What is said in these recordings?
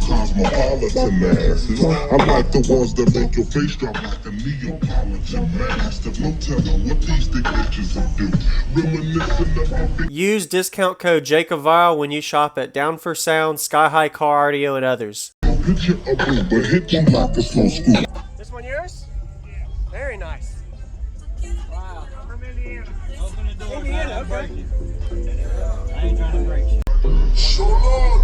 cosmopolitan masses. I like the ones that make your face drop like a Neapolitan mastiff. No telling what these thick bitches will do. Reminiscent of my big. Use discount code JACOBVILE when you shop at Down for Sound, Sky High Car Audio, and others. Picture a boo, but hit you like a slow school. This one yours? Yeah. Very nice. Wow. From Indiana. Open the door. Indiana, okay. I ain't trying to break you. So long.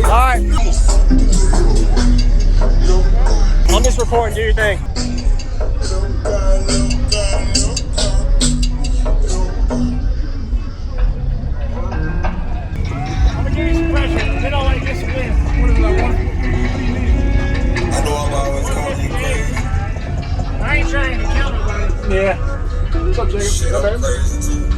Alright. I'm just recording, do your thing. I'm gonna give you some pressure. They don't like discipline. What is that one? I know I'm always calling you crazy. I ain't trying to kill nobody. Yeah. What's up, Jacob? Shit, What's up, I'm man? crazy too.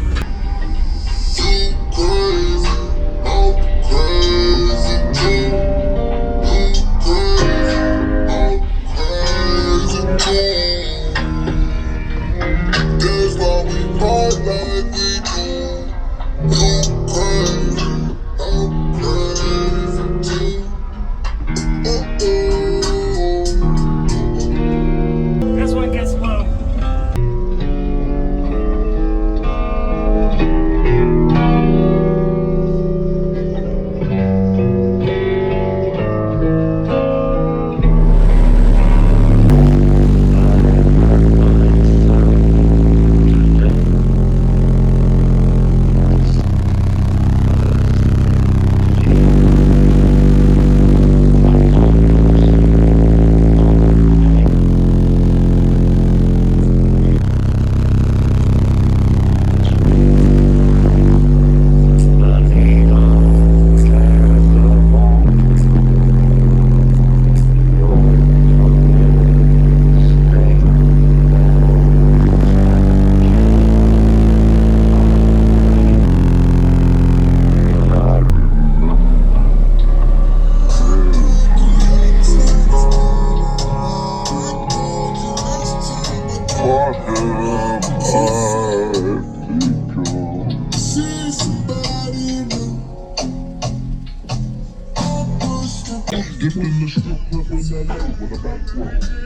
That's why we fight like we do. You crazy, I'm crazy too. This one gets low. Dipped in the strip club in LA with a back row.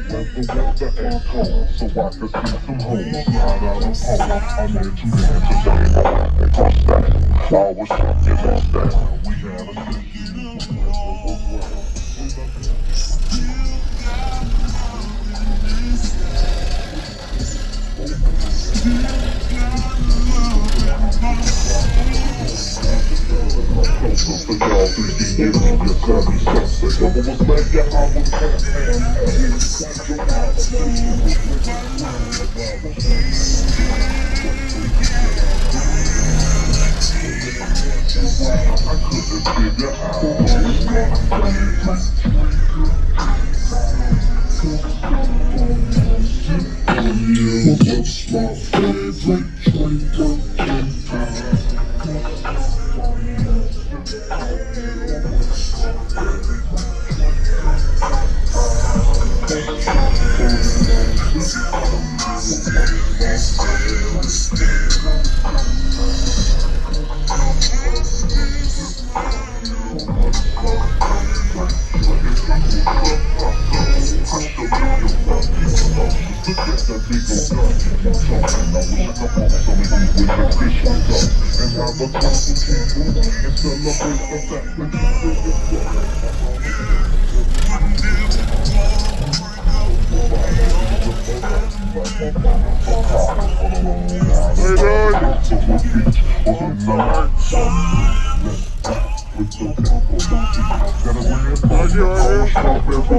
Left the water and cold so I could see some hoes. Slide out a pole. I met 2 dancers down and crossed that. While we're sucking on that, we had a for y'all 3D years, your curvy suspect. If it was like that, I was I couldn't figure out.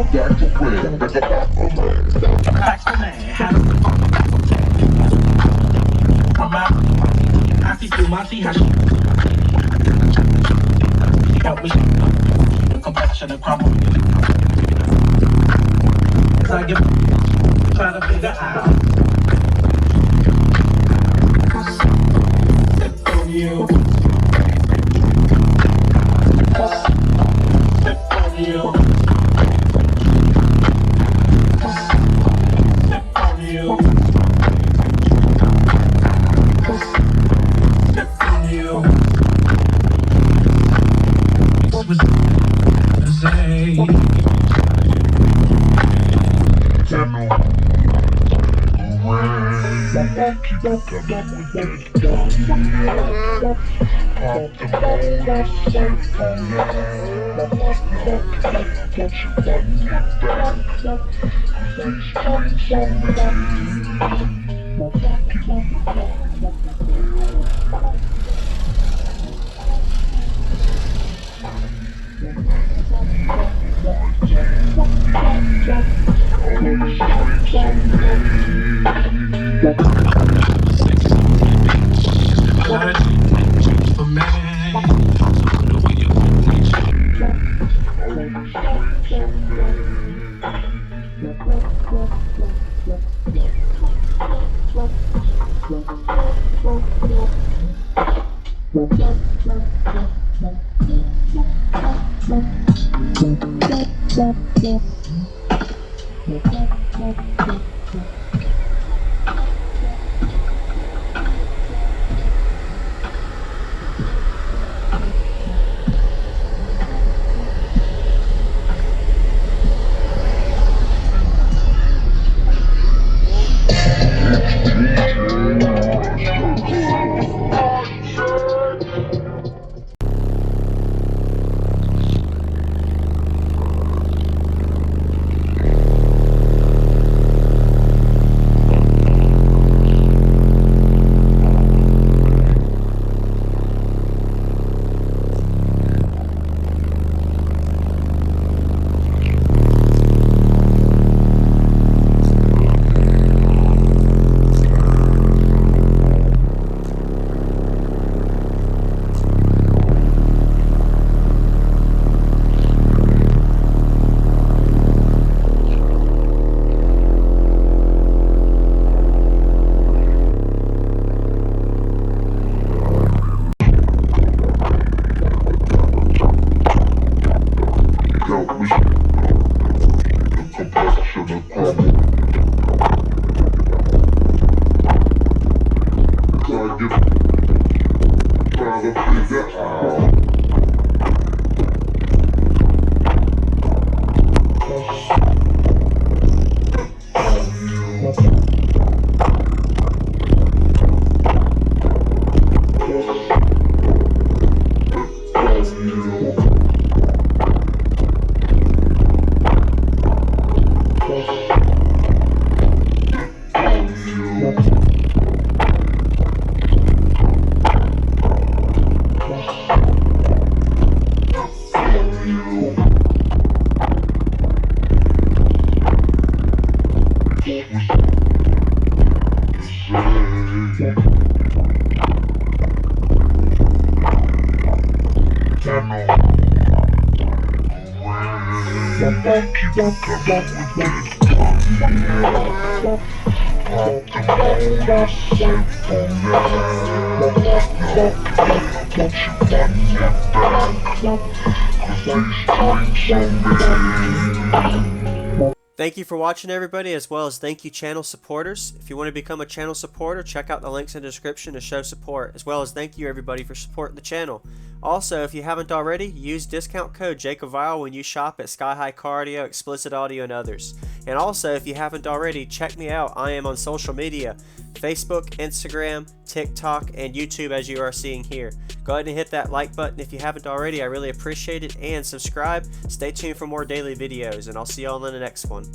Relax the man. Come out. I see through my see how she help me. The complexion and crumble. I get trying to figure out. Step on you. Step on you. Step on you. Step on you. What was to say? Thank you for watching, everybody, as well as thank you channel supporters. If you want to become a channel supporter, check out the links in the description to show support, as well as thank you everybody for supporting the channel. Also, if you haven't already, use discount code JACOBVILE when you shop at Sky High Cardio, Explicit Audio, and others. And also, if you haven't already, check me out. I am on social media, Facebook, Instagram, TikTok, and YouTube, as you are seeing here. Go ahead and hit that like button if you haven't already. I really appreciate it. And subscribe. Stay tuned for more daily videos, and I'll see you all in the next one.